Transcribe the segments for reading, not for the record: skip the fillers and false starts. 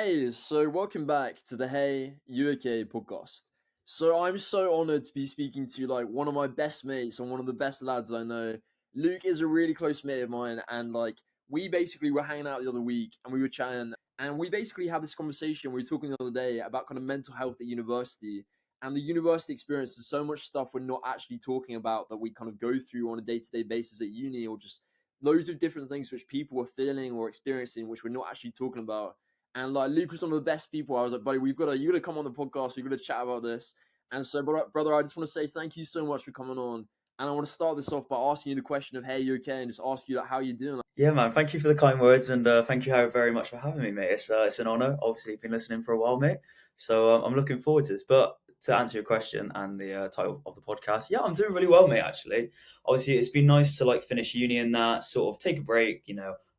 Hey, so welcome back to the Hey You Okay podcast. So I'm so honored to be speaking to like one of my best mates and one of the best lads I know. Luke is a really close mate of mine, and like we basically were hanging out the other week and we were chatting, and we basically had this conversation. We were talking the other day about kind of mental health at university, and the university experience. There's so much stuff we're not actually talking about that we kind of go through on a day-to-day basis at uni, or just loads of different things which people are feeling or experiencing, which we're not actually talking about. And like Luke was one of the best people. I was like, buddy, you got to come on the podcast. We've got to chat about this. And so, brother, I just want to say thank you so much for coming on. And I want to start this off by asking you the question of, hey, you okay? And just ask you like, how you doing? Yeah, man. Thank you for the kind words, and thank you very much for having me, mate. It's an honor. Obviously, you've been listening for a while, mate. So I'm looking forward to this. But to answer your question and the title of the podcast, yeah, I'm doing really well, mate. Actually, obviously, it's been nice to like finish uni and that sort of take a break.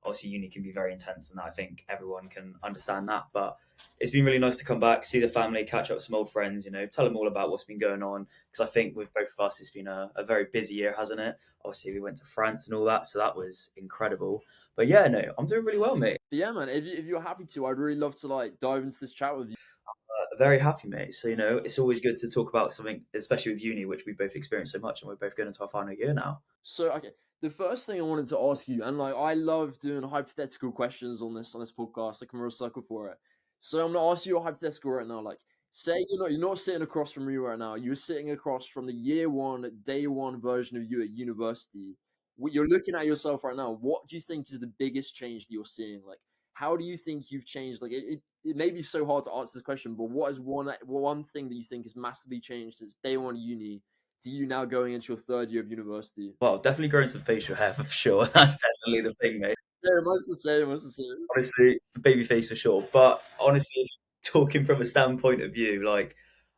Obviously, uni can be very intense, and I think everyone can understand that. But it's been really nice to come back, see the family, catch up with some old friends. Tell them all about what's been going on because I think with both of us, it's been a very busy year, hasn't it? Obviously, we went to France and all that, so that was incredible. But yeah, no, I'm doing really well, mate. But yeah, man, if you're happy to, I'd really love to like dive into this chat with you. Very happy, mate. So it's always good to talk about something, especially with uni, which we both experienced so much, and we're both going into our final year now. So, okay, the first thing I wanted to ask you, and like I love doing hypothetical questions on this podcast. Like I'm a real sucker for it. So I'm gonna ask you a hypothetical right now. Like, say you're not sitting across from me right now. You're sitting across from the year one, day one version of you at university. You're looking at yourself right now. What do you think is the biggest change that you're seeing? Like, how do you think you've changed? Like, it may be so hard to answer this question, but what is one thing that you think has massively changed since day one of uni to you now going into your third year of university? Well, definitely growing some facial hair for sure. That's definitely the thing, mate. Yeah, mine's the same. Mine's the same. Honestly, baby face for sure. But honestly, talking from a standpoint of view, like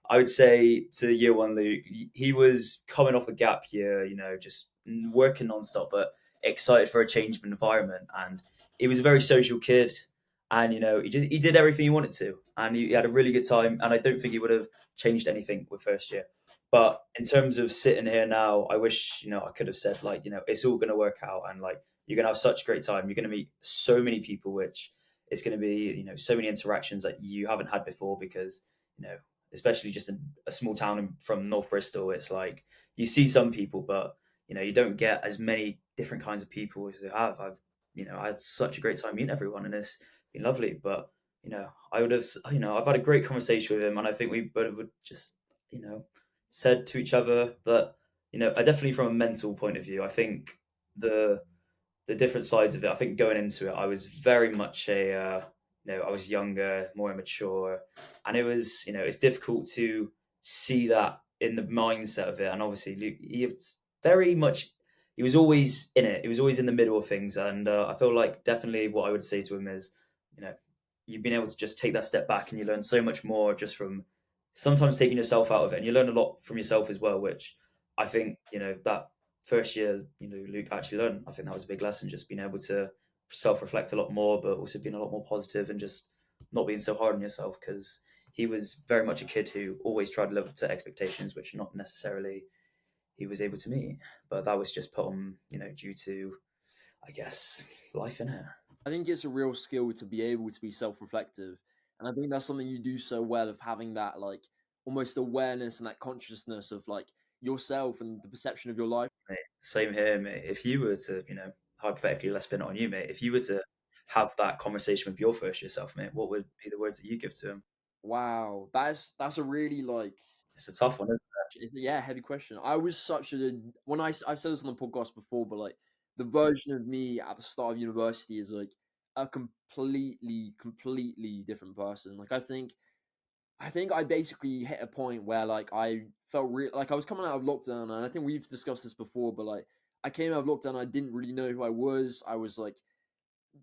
I would say to year one Luke, he was coming off a gap year, just working nonstop, but excited for a change of environment. And he was a very social kid, and he did everything he wanted to, and he had a really good time. And I don't think he would have changed anything with first year. But in terms of sitting here now, I wish I could have said like it's all going to work out, and like you're going to have such a great time. You're going to meet so many people, which it's going to be so many interactions that you haven't had before because you know especially just in a small town from North Bristol, it's like you see some people, but you don't get as many different kinds of people as you have. I had such a great time meeting everyone, and it's been lovely. But I would have, I've had a great conversation with him, and I think we both would just, said to each other that, I definitely from a mental point of view, I think the different sides of it. I think going into it, I was very much I was younger, more immature, and it was, it's difficult to see that in the mindset of it. And obviously, he was very much, he was always in it. He was always in the middle of things, and I feel like definitely what I would say to him is, you know, you've been able to just take that step back, and you learn so much more just from sometimes taking yourself out of it, and you learn a lot from yourself as well, which I think that first year, Luke actually learned. I think that was a big lesson, just being able to self-reflect a lot more, but also being a lot more positive and just not being so hard on yourself because he was very much a kid who always tried to live up to expectations, which not necessarily he was able to meet. But that was just put on, due to, I guess, life in it. I think it's a real skill to be able to be self-reflective, and I think that's something you do so well of having that like almost awareness and that consciousness of like yourself and the perception of your life. Mate, same here, mate. If you were to, hypothetically, let's spin it on you, mate. If you were to have that conversation with your first yourself, mate, what would be the words that you give to him? Wow, that's a really like It's a tough one, isn't yeah, heavy question. I was such a when I've said this on the podcast before, but like the version of me at the start of university is like a completely different person. Like I think I basically hit a point where like I felt like I was coming out of lockdown, and I think we've discussed this before, but like I came out of lockdown, I didn't really know who I was. I was like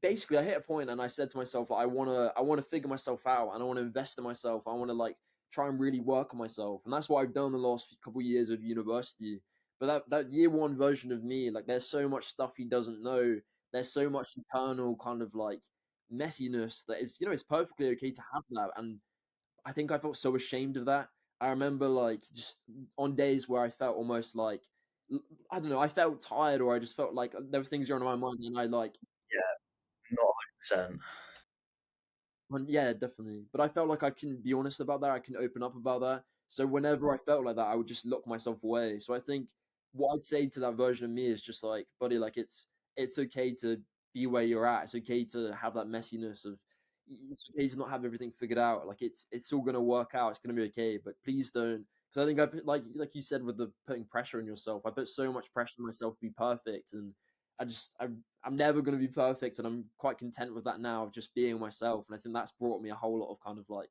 basically I hit a point and I said to myself, like, I wanna figure myself out and I wanna invest in myself. I wanna like try and really work on myself. And that's what I've done the last couple of years of university. But that year one version of me, like there's so much stuff he doesn't know. There's so much internal kind of like messiness that is, it's perfectly okay to have that. And I think I felt so ashamed of that. I remember like just on days where I felt almost like I don't know, I felt tired or I just felt like there were things going on in my mind and I like it? Yeah, not 100%. Yeah, definitely. But I felt like I can be honest about that. I can open up about that. So whenever I felt like that, I would just lock myself away. So I think what I'd say to that version of me is just like, buddy, like it's okay to be where you're at. It's okay to have that messiness of it's okay to not have everything figured out. Like it's all gonna work out. It's gonna be okay. But please don't, because I think I put like you said with the putting pressure on yourself. I put so much pressure on myself to be perfect, and I'm never going to be perfect, and I'm quite content with that now of just being myself. And I think that's brought me a whole lot of kind of like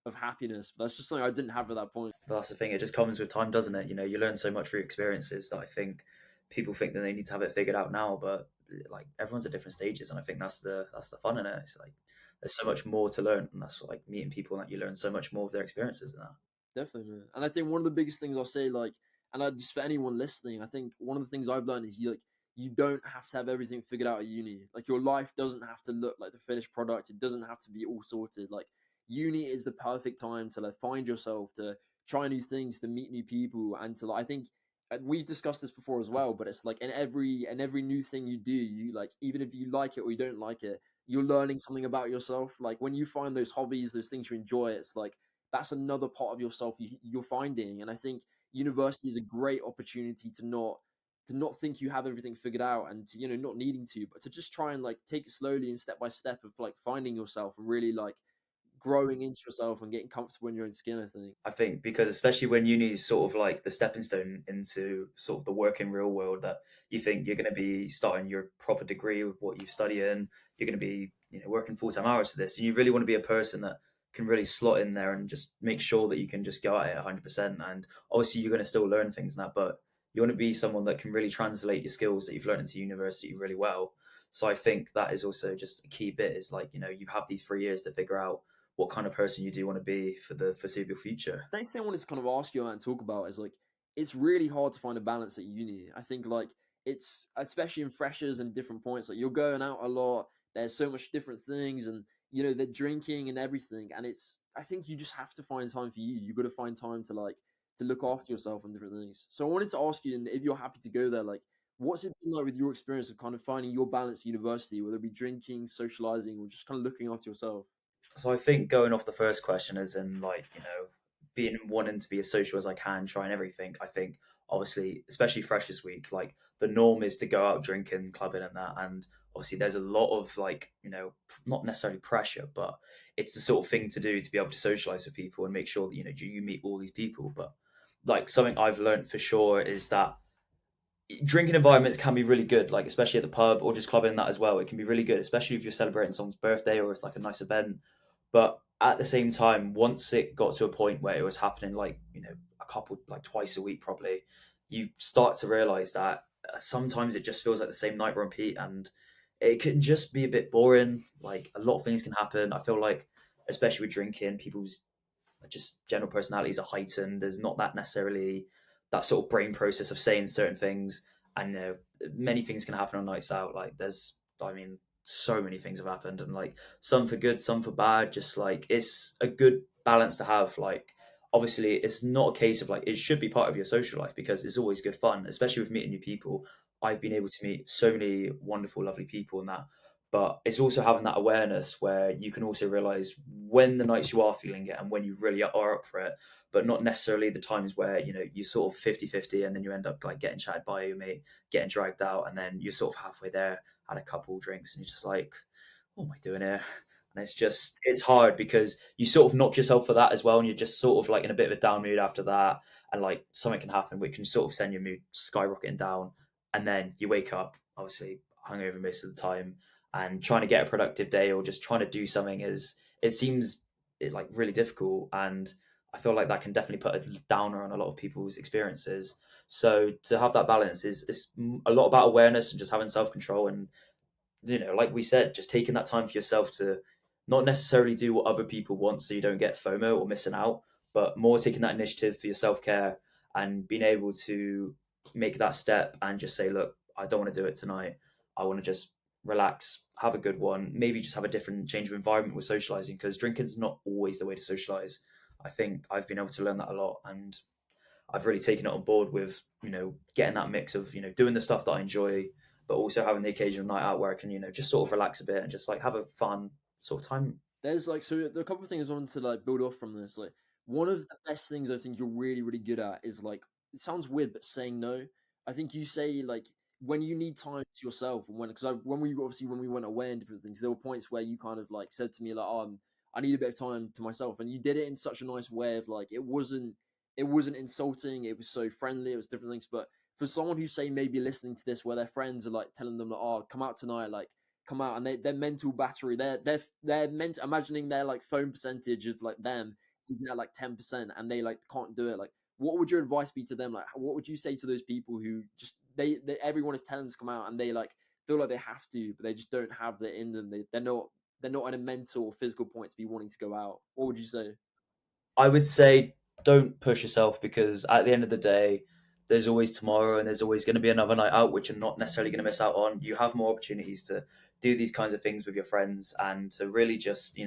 of happiness. But that's just something I didn't have at that point. But that's the thing; it just comes with time, doesn't it? You know, you learn so much through experiences that I think people think that they need to have it figured out now, but like everyone's at different stages, and I think that's the fun in it. It's like there's so much more to learn, and that's what, like meeting people that you learn so much more of their experiences and that. Definitely, man. And I think one of the biggest things I'll say, like, and I just for anyone listening, I think one of the things I've learned is you don't have to have everything figured out at uni. Like your life doesn't have to look like the finished product. It doesn't have to be all sorted. Like uni is the perfect time to like find yourself, to try new things, to meet new people, and to like I think and we've discussed this before as well, but it's like in every new thing you do, you like even if you like it or you don't like it, you're learning something about yourself. Like when you find those hobbies, those things you enjoy, it's like that's another part of yourself you're finding. And I think university is a great opportunity to not think you have everything figured out and to, not needing to, but to just try and like take it slowly and step by step of like finding yourself and really like growing into yourself and getting comfortable in your own skin, I think. I think because especially when uni is sort of like the stepping stone into sort of the working real world, that you think you're going to be starting your proper degree with what you study in, you're going to be working full time hours for this, and you really want to be a person that can really slot in there and just make sure that you can just go at it 100%. And obviously you're going to still learn things and that, but you want to be someone that can really translate your skills that you've learned into university really well. So I think that is also just a key bit is like you have these 3 years to figure out what kind of person you do want to be for the foreseeable future. Next thing I wanted to kind of ask you about and talk about is like it's really hard to find a balance at uni. I think like it's especially in freshers and different points. Like you're going out a lot. There's so much different things, and they're drinking and everything. And it's I think you just have to find time for you. You got to find time to like to look after yourself and different things. So I wanted to ask you, and if you're happy to go there, like what's it been like with your experience of kind of finding your balance at university, whether it be drinking, socializing, or just kind of looking after yourself? So I think going off the first question is in like, being wanting to be as social as I can, trying everything. I think obviously, especially Freshers Week, like the norm is to go out drinking, clubbing and that. And obviously there's a lot of like, not necessarily pressure, but it's the sort of thing to do to be able to socialize with people and make sure that, you meet all these people. But like something I've learned for sure is that drinking environments can be really good, like especially at the pub or just clubbing and that as well. It can be really good, especially if you're celebrating someone's birthday or it's like a nice event. But at the same time, once it got to a point where it was happening, like a couple, like twice a week, probably, you start to realize that sometimes it just feels like the same night on repeat, and it can just be a bit boring. Like a lot of things can happen. I feel like, especially with drinking, people's just general personalities are heightened. There's not that necessarily that sort of brain process of saying certain things, and many things can happen on nights out. Like I mean, so many things have happened, and like some for good, some for bad. Just like it's a good balance to have. Like obviously, it's not a case of like it should be part of your social life because it's always good fun, especially with meeting new people. I've been able to meet so many wonderful, lovely people, and that but it's also having that awareness where you can also realize when the nights you are feeling it and when you really are up for it, but not necessarily the times where you sort of 50-50 and then you end up like getting chatted by your mate, getting dragged out, and then you're sort of halfway there, had a couple drinks, and you're just like, what am I doing here? And it's hard because you sort of knock yourself for that as well, and you're just sort of like in a bit of a down mood after that, and like something can happen which can sort of send your mood skyrocketing down, and then you wake up obviously hungover most of the time, and trying to get a productive day or just trying to do something is it seems like really difficult, and I feel like that can definitely put a downer on a lot of people's experiences. So to have that balance is a lot about awareness and just having self control, and like we said, just taking that time for yourself to not necessarily do what other people want so you don't get FOMO or missing out, but more taking that initiative for your self care and being able to make that step and just say, look, I don't want to do it tonight. I want to just relax, have a good one, maybe just have a different change of environment with socializing because drinking's not always the way to socialize. I think I've been able to learn that a lot, and I've really taken it on board with getting that mix of doing the stuff that I enjoy, but also having the occasional night out where I can just sort of relax a bit and just like have a fun sort of time. There's like so there are a couple of things I wanted to like build off from this. Like one of the best things I think you're really, really good at is like it sounds weird, but saying no. I think you say like when you need time to yourself and when because when we obviously when we went away and different things, there were points where you kind of like said to me like, I need a bit of time to myself, and you did it in such a nice way of like it wasn't insulting, it was so friendly, it was different things. But for someone who's say maybe listening to this where their friends are like telling them like, oh, come out tonight, like come out and their mental battery, their mental imagining their like phone percentage of like them even at like 10% and they like can't do it. Like what would your advice be to them? Like what would you say to those people who just they everyone is telling them to come out and they like feel like they have to, but they just don't have that in them. They're not at a mental or physical point to be wanting to go out. What would you say? I would say don't push yourself because at the end of the day, there's always tomorrow and there's always going to be another night out, which you're not necessarily going to miss out on. You have more opportunities to do these kinds of things with your friends and to really just,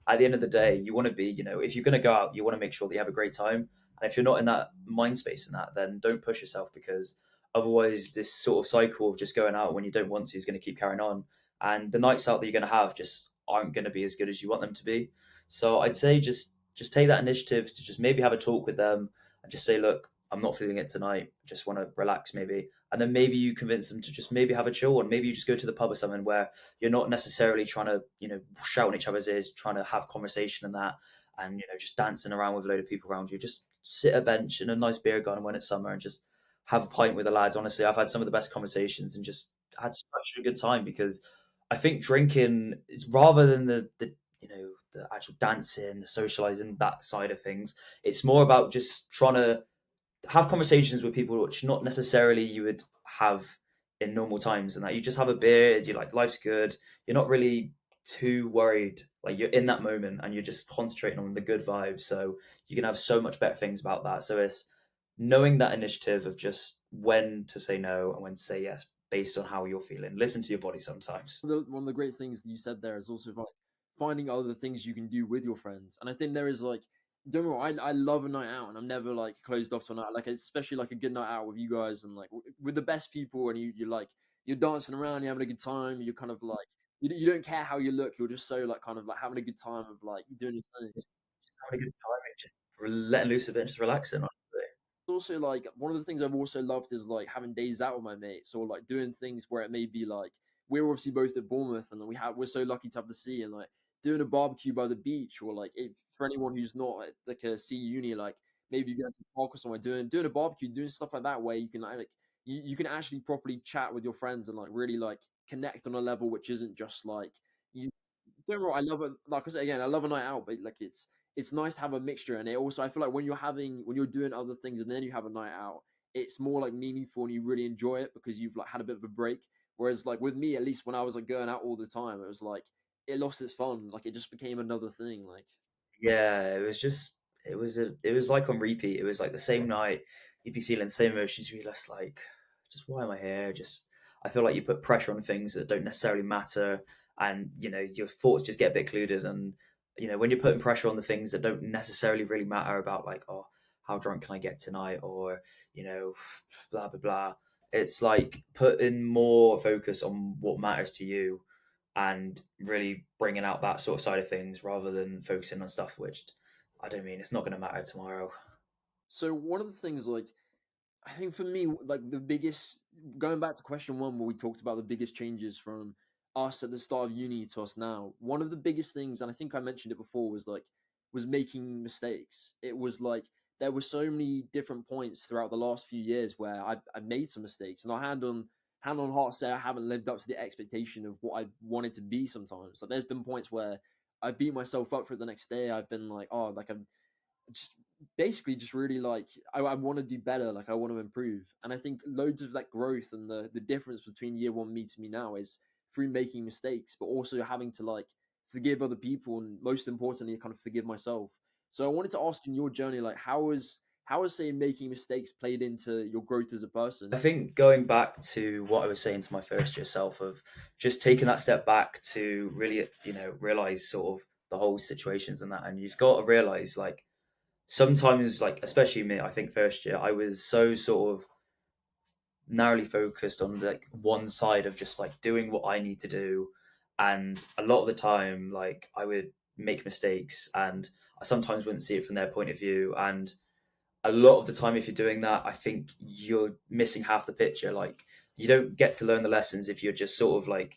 at the end of the day, you want to be, if you're going to go out, you want to make sure that you have a great time. And if you're not in that mind space in that, then don't push yourself because otherwise, this sort of cycle of just going out when you don't want to is going to keep carrying on. And the nights out that you're going to have just aren't going to be as good as you want them to be. So I'd say just take that initiative to just maybe have a talk with them and just say, look, I'm not feeling it tonight. I just want to relax maybe. And then maybe you convince them to just maybe have a chill one. Maybe you just go to the pub or something where you're not necessarily trying to, shout in each other's ears, trying to have conversation and that, and, just dancing around with a load of people around you. Just sit a bench in a nice beer garden when it's summer and just have a pint with the lads. Honestly, I've had some of the best conversations and just had such a good time because I think drinking is rather than the actual dancing, the socializing, that side of things. It's more about just trying to have conversations with people which not necessarily you would have in normal times, and that you just have a beer, you're like, life's good, you're not really too worried, like you're in that moment and you're just concentrating on the good vibes. So you can have so much better things about that. So it's knowing that initiative of just when to say no and when to say yes based on how you're feeling. Listen to your body sometimes. One of the great things that you said there is also like finding other things you can do with your friends. And I think there is like, don't get me wrong, I love a night out, and I'm never like closed off to a night. Like especially like a good night out with you guys and like with the best people, and you're like you're dancing around, you're having a good time. You're kind of like you don't care how you look. You're just so like kind of like having a good time of like you doing your thing. Just having a good time and just letting loose a bit, just relaxing. Honestly. Also like one of the things I've also loved is like having days out with my mates or like doing things where it may be like we're obviously both at Bournemouth and we're so lucky to have the sea and like doing a barbecue by the beach or like if for anyone who's not at like a sea uni like maybe going to the park or somewhere doing a barbecue doing stuff like that where you can like you can actually properly chat with your friends and like really like connect on a level which isn't just like you don't know, I love it. Like I said again, I love a night out, but like it's nice to have a mixture. And it also, I feel like when you're doing other things and then you have a night out, it's more like meaningful and you really enjoy it because you've like had a bit of a break. Whereas like with me, at least when I was like going out all the time, it was like it lost its fun. Like it just became another thing. Like Yeah, it was like on repeat. It was like the same night. You'd be feeling the same emotions. You'd be just like, just why am I here? Just I feel like you put pressure on things that don't necessarily matter, and your thoughts just get a bit clouded. And when you're putting pressure on the things that don't necessarily really matter about like, oh, how drunk can I get tonight, or you know, blah blah blah. It's like putting more focus on what matters to you and really bringing out that sort of side of things rather than focusing on stuff which I don't mean it's not going to matter tomorrow. so, one of the things like I think for me, like the biggest going back to question one, where we talked about the biggest changes from us at the start of uni to us now. One of the biggest things, and I think I mentioned it before, was making mistakes. It was like there were so many different points throughout the last few years where I made some mistakes, and I hand on heart say I haven't lived up to the expectation of what I wanted to be. Sometimes, like there's been points where I beat myself up for it the next day. I've been like, oh, like I'm just basically just really like I want to do better, like I want to improve. And I think loads of that growth and the difference between year one me to me now is through making mistakes but also having to like forgive other people and most importantly kind of forgive myself. So I wanted to ask in your journey like how has say making mistakes played into your growth as a I person? think going back to what I was saying to my first year self of just taking that step back to really realize sort of the whole situations and that, and you've got to realize like sometimes like especially me, I think first year I was so sort of narrowly focused on like one side of just like doing what I need to do, and a lot of the time like I would make mistakes, and I sometimes wouldn't see it from their point of view. And a lot of the time, if you're doing that, I think you're missing half the picture. Like, you don't get to learn the lessons if you're just sort of like,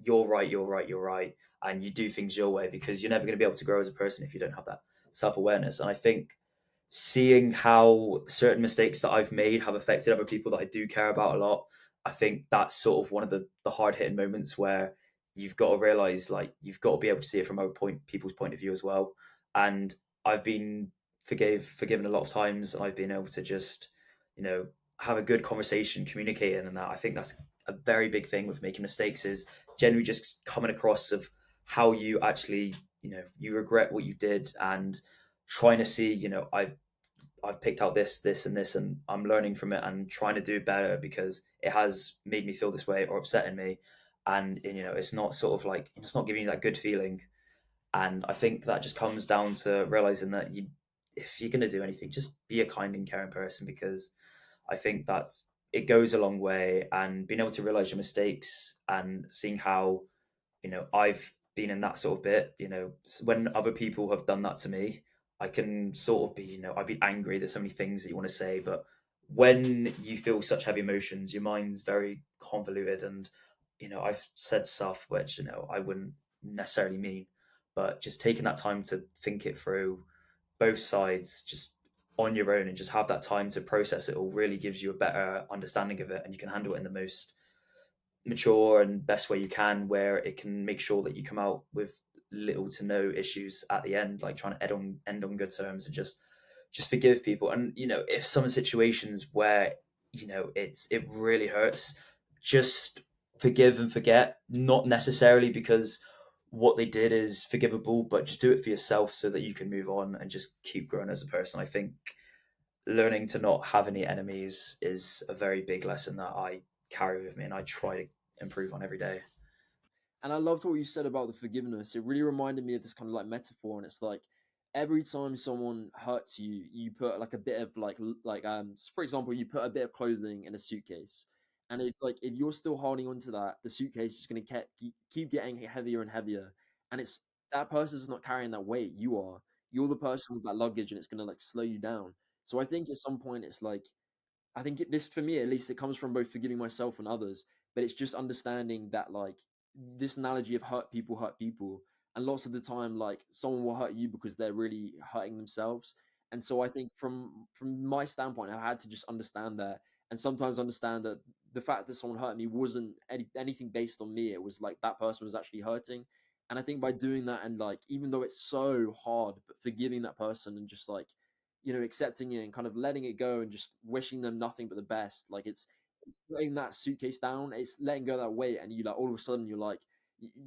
you're right, you're right, you're right, and you do things your way, because you're never going to be able to grow as a person if you don't have that self-awareness. And I think seeing how certain mistakes that I've made have affected other people that I do care about a lot, I think that's sort of one of the hard hitting moments where you've got to realize, like, you've got to be able to see it from other people's point of view as well. And I've been forgiven a lot of times, and I've been able to just, you know, have a good conversation, communicating, and that, I think that's a very big thing with making mistakes, is generally just coming across of how you actually, you regret what you did, and trying to see, I've picked out this and this, and I'm learning from it and trying to do better because it has made me feel this way or upsetting me. And it's not sort of like, it's not giving you that good feeling. And I think that just comes down to realizing that if you're going to do anything, just be a kind and caring person, because I think it goes a long way. And being able to realize your mistakes and seeing how, I've been in that sort of bit, when other people have done that to me, I can sort of be, I'd be angry. There's so many things that you want to say, but when you feel such heavy emotions, your mind's very convoluted. And, I've said stuff which, I wouldn't necessarily mean, but just taking that time to think it through, both sides, just on your own, and just have that time to process it all, really gives you a better understanding of it, and you can handle it in the most mature and best way you can, where it can make sure that you come out with little to no issues at the end, like trying to end on good terms, and just forgive people. And if some situations where it really hurts, just forgive and forget, not necessarily because what they did is forgivable, but just do it for yourself so that you can move on and just keep growing as a person. I think learning to not have any enemies is a very big lesson that I carry with me, and I try to improve on every day. And I loved what you said about the forgiveness. It really reminded me of this kind of like metaphor, and it's like every time someone hurts you, you put like a bit of for example, you put a bit of clothing in a suitcase, and if you're still holding on to that, the suitcase is going to keep getting heavier and heavier, and it's that person's not carrying that weight. You're the person with that luggage, and it's going to like slow you down. So I think at some point it's like this, for me at least, it comes from both forgiving myself and others, but it's just understanding that like this analogy of hurt people, and lots of the time like someone will hurt you because they're really hurting themselves. And so I think from my standpoint, I had to just understand that, and sometimes understand that the fact that someone hurt me wasn't anything based on me. It was like that person was actually hurting. And I think by doing that, and like even though it's so hard, but forgiving that person and just like accepting it and kind of letting it go and just wishing them nothing but the best. Like it's letting that suitcase down. It's letting go of that weight, and you like all of a sudden you're like,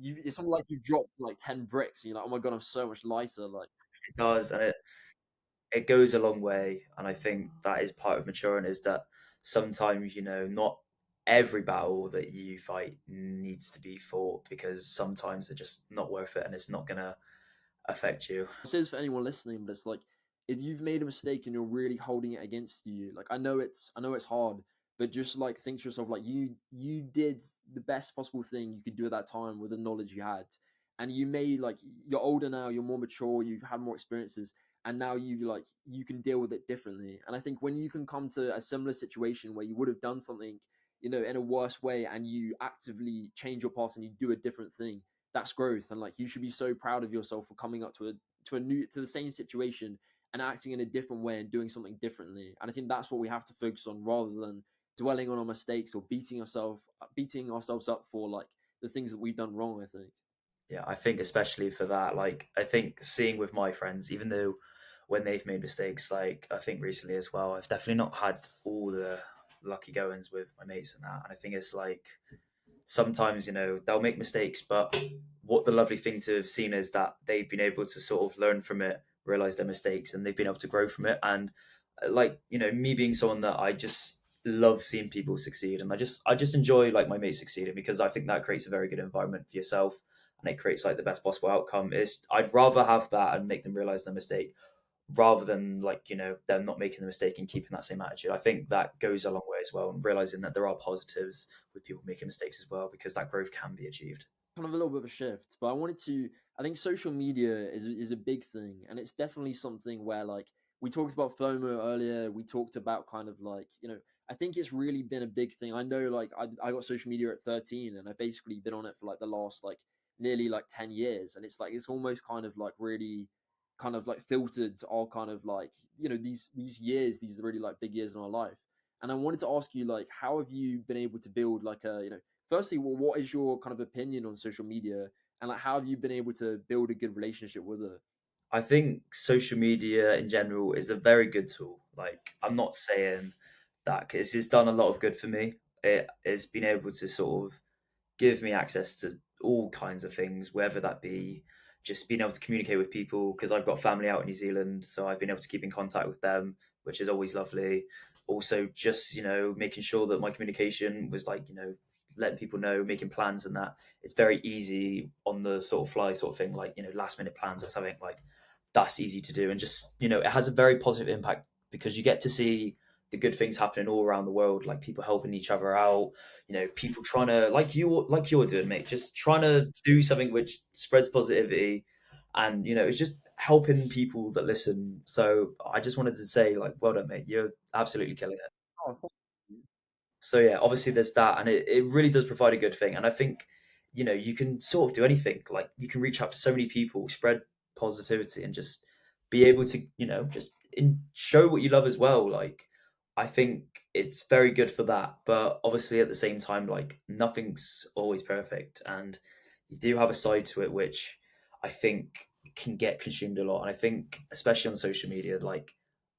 it's something like you've dropped like 10 bricks, and you're like, oh my god, I'm so much lighter. Like, It does, and it goes a long way. And I think that is part of maturing, is that sometimes, not every battle that you fight needs to be fought, because sometimes they're just not worth it and it's not going to affect you. this is for anyone listening, but it's like if you've made a mistake and you're really holding it against you, like I know it's hard, but just like think to yourself like you did the best possible thing you could do at that time with the knowledge you had. And you may like you're older now, you're more mature, you've had more experiences, and now you can deal with it differently. And I think when you can come to a similar situation where you would have done something, in a worse way, and you actively change your path and you do a different thing, that's growth. And like you should be so proud of yourself for coming up to the same situation and acting in a different way and doing something differently. And I think that's what we have to focus on, rather than dwelling on our mistakes or beating ourselves up for like the things that we've done wrong, I think. Yeah, I think especially for that, like, I think seeing with my friends, even though when they've made mistakes, like I think recently as well, I've definitely not had all the lucky goings with my mates and that. And I think it's like sometimes, they'll make mistakes, but what the lovely thing to have seen is that they've been able to sort of learn from it, realize their mistakes, and they've been able to grow from it. And like, me being someone that I just love seeing people succeed, and I just enjoy like my mates succeeding, because I think that creates a very good environment for yourself, and it creates like the best possible outcome. Is I'd rather have that and make them realize their mistake, rather than like, them not making the mistake and keeping that same attitude. I think that goes a long way as well, and realizing that there are positives with people making mistakes as well, because that growth can be achieved. kind of a little bit of a shift, but I wanted to. I think social media is a big thing, and it's definitely something where like we talked about FOMO earlier. We talked about kind of like I think it's really been a big thing. I know like I got social media at 13, and I've basically been on it for like the last like nearly like 10 years, and it's like it's almost kind of like really kind of like filtered all kind of like these years, these really like big years in our life. And I wanted to ask you like how have you been able to build like a firstly, well, what is your kind of opinion on social media, and like how have you been able to build a good relationship with it? I think social media in general is a very good tool. Like, I'm not saying that because it's done a lot of good for me. It has been able to sort of give me access to all kinds of things, whether that be just being able to communicate with people because I've got family out in New Zealand, so I've been able to keep in contact with them, which is always lovely. Also, just making sure that my communication was like letting people know, making plans, and that it's very easy on the sort of fly sort of thing, like last minute plans or something like that's easy to do, and just it has a very positive impact because you get to see the good things happening all around the world, like people helping each other out, people trying to like you're doing, mate, just trying to do something which spreads positivity, and it's just helping people that listen. So I just wanted to say, like, well done, mate. You're absolutely killing it. Oh, thank you. So yeah, obviously there's that, and it really does provide a good thing. And I think you can sort of do anything. Like you can reach out to so many people, spread positivity, and just be able to just show what you love as well. Like I think it's very good for that. But obviously at the same time, like nothing's always perfect, and you do have a side to it which I think can get consumed a lot. And I think especially on social media, like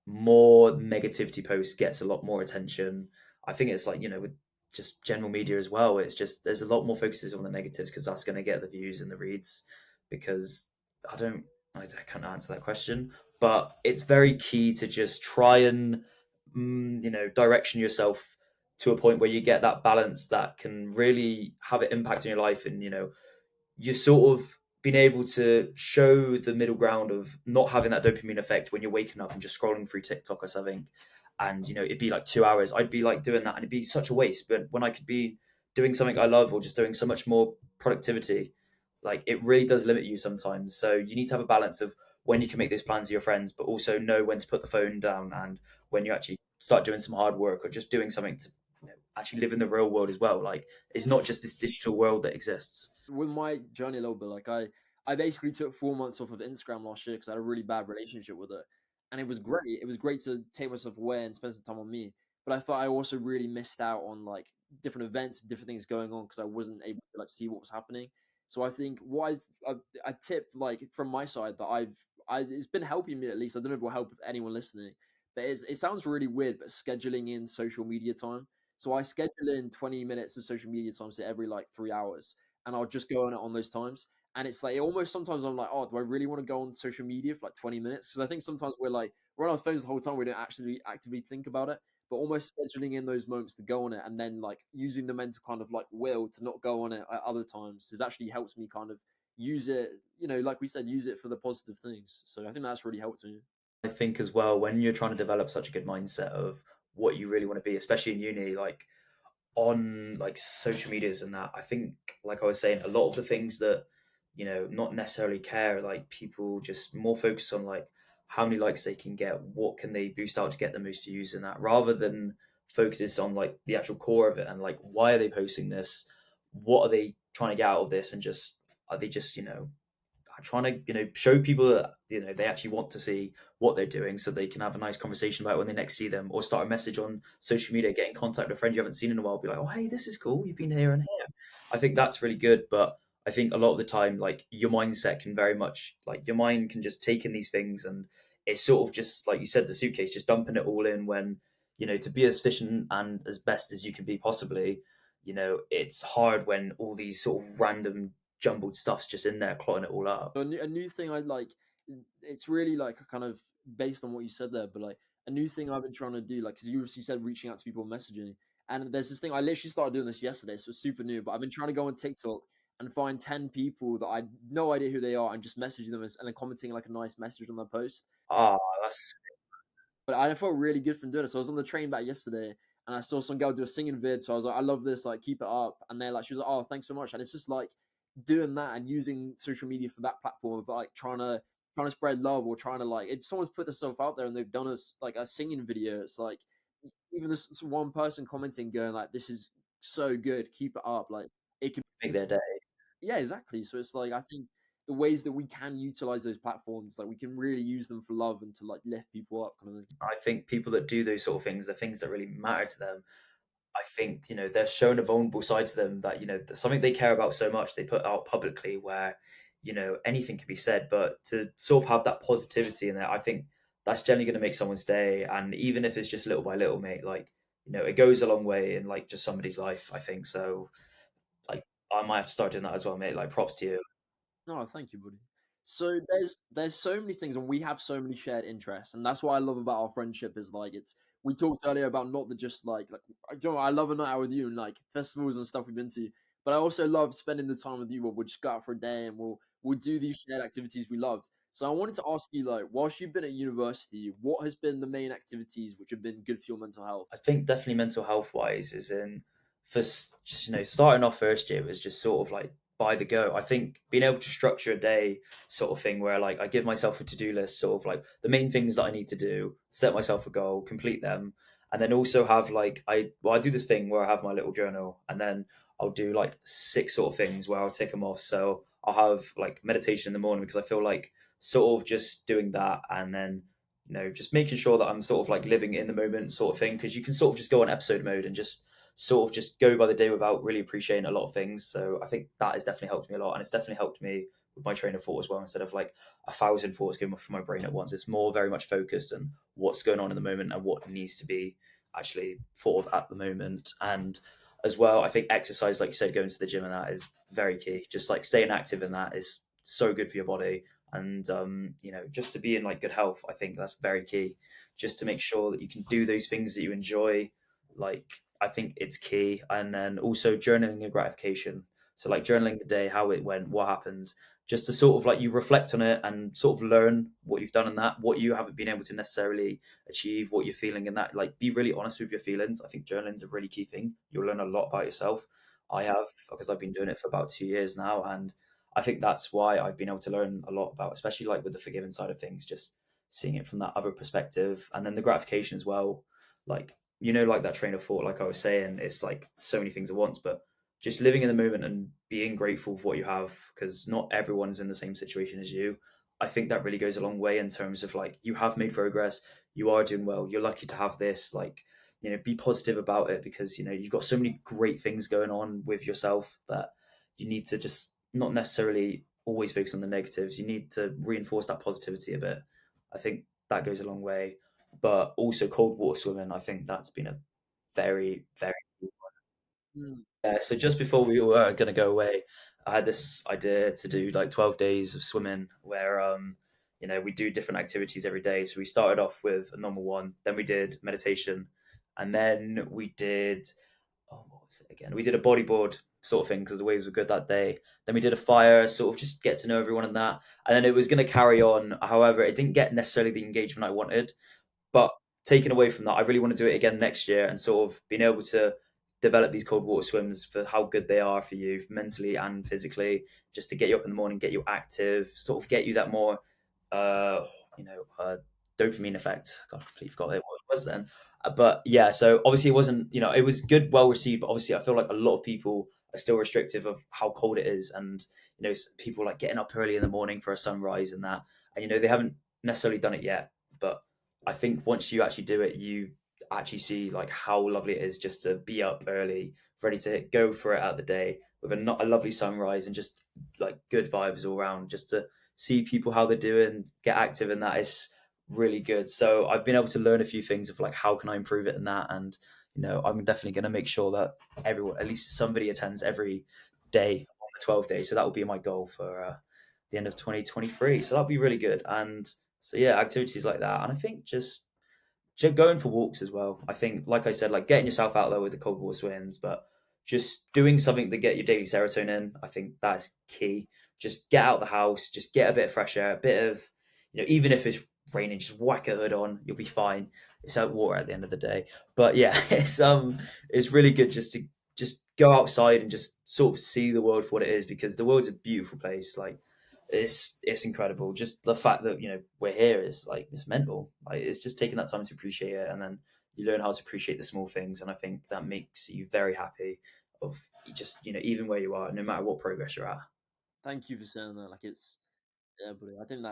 more negativity posts gets a lot more attention. I think it's like with just general media as well. It's just there's a lot more focuses on the negatives because that's going to get the views and the reads. Because I don't, I can't answer that question, but it's very key to just try and direction yourself to a point where you get that balance that can really have an impact on your life, and you're sort of being able to show the middle ground of not having that dopamine effect when you're waking up and just scrolling through TikTok or something. And it'd be like 2 hours. I'd be like doing that, and it'd be such a waste. But when I could be doing something I love or just doing so much more productivity, like it really does limit you sometimes. So you need to have a balance of when you can make those plans with your friends, but also know when to put the phone down and when you actually start doing some hard work or just doing something to actually live in the real world as well. Like it's not just this digital world that exists. With my journey a little bit, like I basically took 4 months off of Instagram last year because I had a really bad relationship with it, and it was great. It was great to take myself away and spend some time on me. But I thought I also really missed out on like different events, different things going on because I wasn't able to like see what was happening. So I think what I tip like from my side that I it's been helping me at least. I don't know if it will help anyone listening, but it sounds really weird, but scheduling in social media time. So I schedule in 20 minutes of social media time, so every like 3 hours, and I'll just go on it on those times. And it's like it almost sometimes I'm like, oh, do I really want to go on social media for like 20 minutes? Because I think sometimes we're on our phones the whole time, we don't actually actively think about it. But almost scheduling in those moments to go on it, and then like using the mental kind of like will to not go on it at other times has actually helped me kind of use it, like we said, use it for the positive things. So I think that's really helped me. I think as well when you're trying to develop such a good mindset of what you really want to be, especially in uni, like on like social medias and that, I think like I was saying, a lot of the things that not necessarily care, like people just more focus on like how many likes they can get, what can they boost out to get the most views and that, rather than focus on like the actual core of it and like why are they posting this, what are they trying to get out of this, and just are they just trying to show people that they actually want to see what they're doing so they can have a nice conversation about it when they next see them, or start a message on social media, get in contact with a friend you haven't seen in a while, be like, oh hey, this is cool, you've been here and here. I think that's really good. But I think a lot of the time, like your mindset can very much, like your mind can just take in these things, and it's sort of just like you said, the suitcase, just dumping it all in, when to be as efficient and as best as you can be possibly, it's hard when all these sort of random jumbled stuff's just in there clotting it all up. So a new thing I like, it's really like a kind of based on what you said there, but like a new thing I've been trying to do, like because you obviously said reaching out to people, messaging, and there's this thing I literally started doing this yesterday, so it's super new. But I've been trying to go on TikTok and find 10 people that I had no idea who they are and just messaging them and then commenting like a nice message on their post. Ah, that's But I felt really good from doing it. So I was on the train back yesterday and I saw some girl do a singing vid. So I was like, I love this, like keep it up. And they're like, she was like, oh, thanks so much. And it's just like doing that and using social media for that platform of like trying to spread love or trying to like if someone's put themselves out there and they've done us like a singing video, it's like even this one person commenting going like this is so good, keep it up. Like it can Make their day. yeah, exactly. So it's like I think the ways that we can utilize those platforms, like we can really use them for love and to like lift people up kind of thing. I think people that do those sort of things, the things that really matter to them, I think, they're showing a vulnerable side to them that, something they care about so much, they put out publicly where, anything can be said, but to sort of have that positivity in there, I think that's generally going to make someone's day. And even if it's just little by little, mate, like, it goes a long way in like just somebody's life, I think. So like, I might have to start doing that as well, mate. Like props to you. No, thank you, buddy. So there's so many things, and we have so many shared interests, and that's what I love about our friendship. Is like it's we talked earlier about not the just like I don't know, I love a night out with you and like festivals and stuff we've been to, but I also love spending the time with you. Where we'll just go out for a day and we'll do these shared activities we loved. So I wanted to ask you, like, whilst you've been at university, what has been the main activities which have been good for your mental health? I think definitely mental health wise is in for just starting off first year was just sort of like by the go. I think being able to structure a day sort of thing where like I give myself a to-do list, sort of like the main things that I need to do, set myself a goal, complete them, and then also have like I do this thing where I have my little journal, and then I'll do like six sort of things where I'll tick them off. So I'll have like meditation in the morning because I feel like sort of just doing that, and then just making sure that I'm sort of like living in the moment sort of thing. Because you can sort of just go on episode mode and just sort of just go by the day without really appreciating a lot of things. So I think that has definitely helped me a lot. And it's definitely helped me with my train of thought as well. Instead of like 1,000 thoughts going through my brain at once, it's more very much focused on what's going on in the moment and what needs to be actually thought of at the moment. And as well, I think exercise, like you said, going to the gym and that is very key. Just like staying active in that is so good for your body, and just to be in like good health, I think that's very key, just to make sure that you can do those things that you enjoy. Like I think it's key. And then also journaling your gratification, so like journaling the day, how it went, what happened, just to sort of like you reflect on it and sort of learn what you've done in that, what you haven't been able to necessarily achieve, what you're feeling in that, like be really honest with your feelings. I think journaling's a really key thing. You'll learn a lot about yourself. I have, because I've been doing it for about 2 years now, and I think that's why I've been able to learn a lot about, especially like with the forgiving side of things, just seeing it from that other perspective. And then the gratification as well. Like, like that train of thought, like I was saying, it's like so many things at once, but just living in the moment and being grateful for what you have, because not everyone's in the same situation as you. I think that really goes a long way in terms of like, you have made progress, you are doing well, you're lucky to have this, like, be positive about it, because, you've got so many great things going on with yourself that you need to just not necessarily always focus on the negatives. You need to reinforce that positivity a bit. I think that goes a long way. But also cold water swimming, I think that's been a very, very Mm. so just before we were going to go away, I had this idea to do like 12 days of swimming where, we do different activities every day. So we started off with a normal one, then we did meditation, and then we did, oh, what was it again? We did a bodyboard sort of thing because the waves were good that day. Then we did a fire, sort of just get to know everyone and that. And then it was going to carry on. However, it didn't get necessarily the engagement I wanted. But taken away from that, I really want to do it again next year, and sort of being able to develop these cold water swims for how good they are for you mentally and physically, just to get you up in the morning, get you active, sort of get you that more, uh, dopamine effect. God, I completely forgot what it was then. But yeah, so obviously it wasn't, it was good, well received, but obviously I feel like a lot of people are still restrictive of how cold it is, and people like getting up early in the morning for a sunrise and that, and they haven't necessarily done it yet, but I think once you actually do it, you actually see like how lovely it is just to be up early, ready to go for it out the day with a lovely sunrise and just like good vibes all around. Just to see people how they're doing, get active, and that is really good. So I've been able to learn a few things of like how can I improve it in that, and I'm definitely going to make sure that everyone, at least somebody, attends every day on the 12 days. So that will be my goal for the end of 2023. So that'll be really good. And so yeah, activities like that, and I think just going for walks as well. I think, like I said, like getting yourself out there with the cold water swims, but just doing something to get your daily serotonin. I think that's key. Just get out the house, just get a bit of fresh air, a bit of, even if it's raining, just whack a hood on, you'll be fine. It's out water at the end of the day. But yeah, it's really good just to just go outside and just sort of see the world for what it is, because the world's a beautiful place. Like it's incredible. Just the fact that we're here is like it's mental. Like it's just taking that time to appreciate it, and then you learn how to appreciate the small things, and I think that makes you very happy of just even where you are, no matter what progress you're at. Thank you for saying that. Like it's yeah, buddy. I think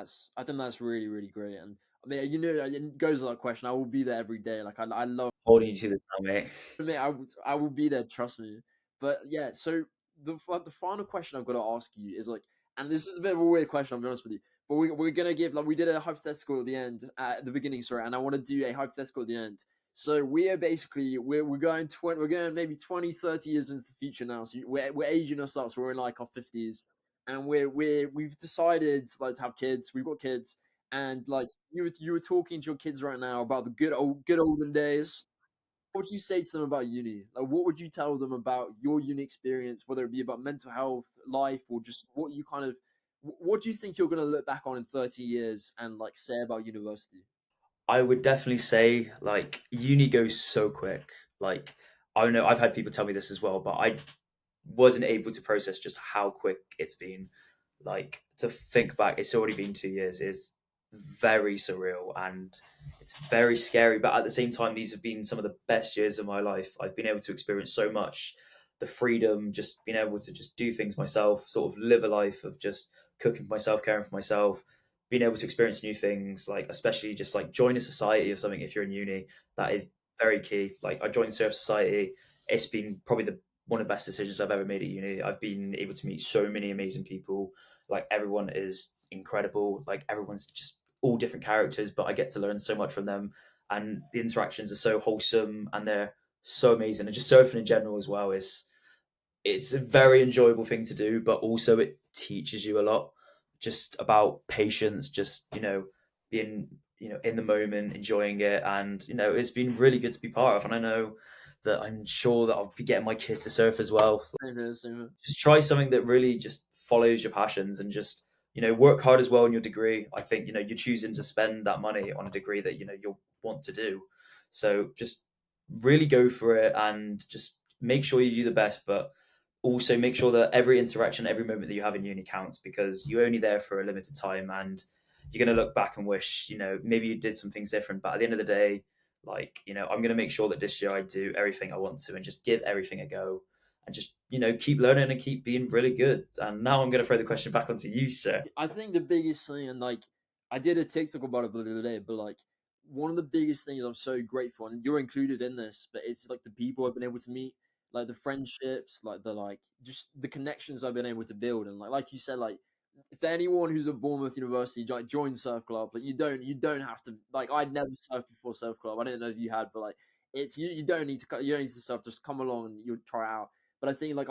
that's really really great. And I mean, it goes without question. I will be there every day. Like I love. Holding you to this now, mate. Mate, I will be there, trust me. But yeah, so the final question I've got to ask you is like, and this is a bit of a weird question, I'll be honest with you. But we're gonna give like we did a hypothetical at the end at the beginning, sorry, and I want to do a hypothetical at the end. So we are basically we're going maybe 20, 30 years into the future now. So we're aging ourselves. We're in like our 50s, and we've decided like to have kids. We've got kids, and like you were talking to your kids right now about the good olden days. What would you say to them about uni? Like, what would you tell them about your uni experience, whether it be about mental health, life, or just what you kind of, what do you think you're going to look back on in 30 years and like say about university? I would definitely say like uni goes so quick. Like I know I've had people tell me this as well, but I wasn't able to process just how quick it's been. Like to think back, it's already been 2 years is very surreal, and it's very scary. But at the same time, these have been some of the best years of my life. I've been able to experience so much, the freedom, just being able to just do things myself, sort of live a life of just cooking for myself, caring for myself, being able to experience new things, like especially just like join a society or something if you're in uni. That is very key. Like I joined Surf Society. It's been probably the one of the best decisions I've ever made at uni. I've been able to meet so many amazing people. Like everyone is incredible. Like everyone's just all different characters, but I get to learn so much from them. And the interactions are so wholesome and they're so amazing. And just surfing in general as well is it's a very enjoyable thing to do, but also it teaches you a lot just about patience, just, being, in the moment, enjoying it. And, it's been really good to be part of. And I know that I'm sure that I'll be getting my kids to surf as well. Same here, same here. Just try something that really just follows your passions and just, work hard as well in your degree. I think, you're choosing to spend that money on a degree that, you'll want to do. So just really go for it and just make sure you do the best, but also make sure that every interaction, every moment that you have in uni counts, because you're only there for a limited time, and you're going to look back and wish, maybe you did some things different. But at the end of the day, like, I'm going to make sure that this year I do everything I want to and just give everything a go and just, keep learning and keep being really good. And now I'm going to throw the question back onto you, sir. I think the biggest thing, and like I did a TikTok about it the other day, but like one of the biggest things I'm so grateful, and you're included in this, but it's like the people I've been able to meet, like the friendships, like the like just the connections I've been able to build, and like you said, like if anyone who's at Bournemouth University like join surf club, like you don't have to like I'd never surfed before surf club. I didn't know if you had, but like it's you don't need to you don't need to surf. Just come along and you'll try it out. But I think like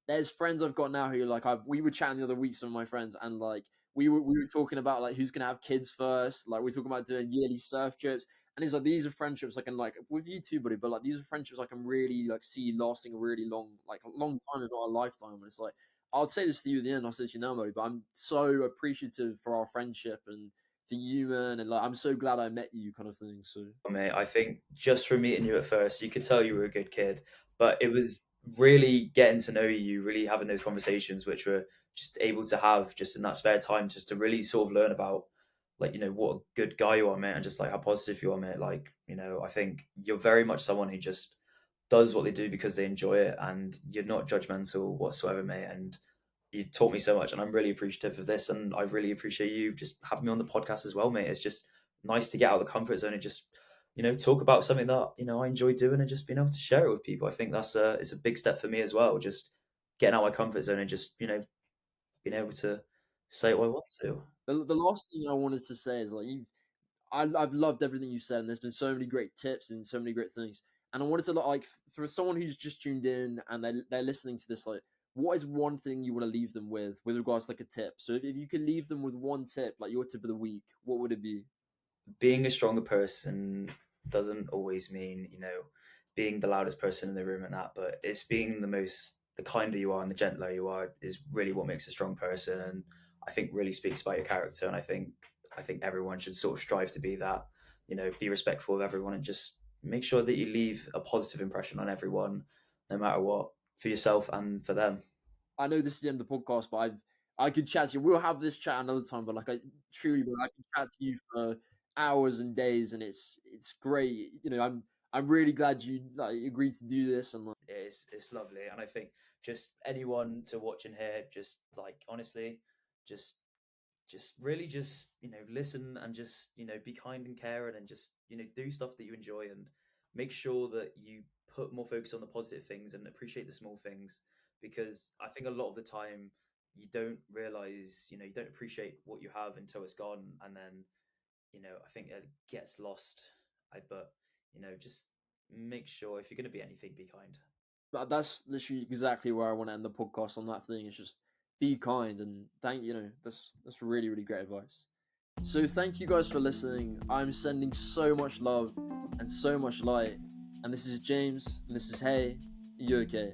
there's friends I've got now who like we were chatting the other week, some of my friends, and like we were talking about like who's gonna have kids first. Like we're talking about doing yearly surf trips, and it's like these are friendships I can like with you too, buddy. But like these are friendships I can really like see lasting a really long, like a long time, if not a lifetime. And it's like I'll say this to you at the end. I'll say this to you now, buddy. But I'm so appreciative for our friendship and for you, man. And like I'm so glad I met you, kind of thing. So Mate, I think just from meeting you at first, you could tell you were a good kid, but it was really getting to know you, really having those conversations, which were just able to have just in that spare time, just to really sort of learn about, like, what a good guy you are, mate, and just like how positive you are, mate. Like, I think you're very much someone who just does what they do because they enjoy it, and you're not judgmental whatsoever, mate. And you taught me so much, and I'm really appreciative of this, and I really appreciate you just having me on the podcast as well, mate. It's just nice to get out of the comfort zone and just talk about something that I enjoy doing and just being able to share it with people. I think that's it's a big step for me as well, just getting out of my comfort zone and just being able to say what I want to. the last thing I wanted to say is like I've loved everything you said, and there's been so many great tips and so many great things. And I wanted to like for someone who's just tuned in and they're listening to this, like, what is one thing you want to leave them with regards to like a tip? So if you could leave them with one tip, like your tip of the week, what would it be? Being a stronger person doesn't always mean being the loudest person in the room and that, but it's being the kinder you are and the gentler you are is really what makes a strong person, and I think really speaks about your character. And I think everyone should sort of strive to be that. Be respectful of everyone and just make sure that you leave a positive impression on everyone, no matter what. for yourself and for them. I know this is the end of the podcast, but I could chat to you. We'll have this chat another time, but like I truly, I can chat to you for hours and days, and it's great. You know, I'm really glad you like agreed to do this, and like, It's lovely, and I think just anyone to watch and hear, just like honestly, just really just listen and just be kind and caring and just do stuff that you enjoy and make sure that you put more focus on the positive things and appreciate the small things, because I think a lot of the time you don't realize, you don't appreciate what you have until it's gone, and then I think it gets lost. But just make sure if you're going to be anything, be kind. but that's literally exactly where I want to end the podcast on that thing. It's just be kind and thank you know that's really really great advice. So thank you guys for listening. I'm sending so much love and so much light. And this is James, and this is Hey, you okay?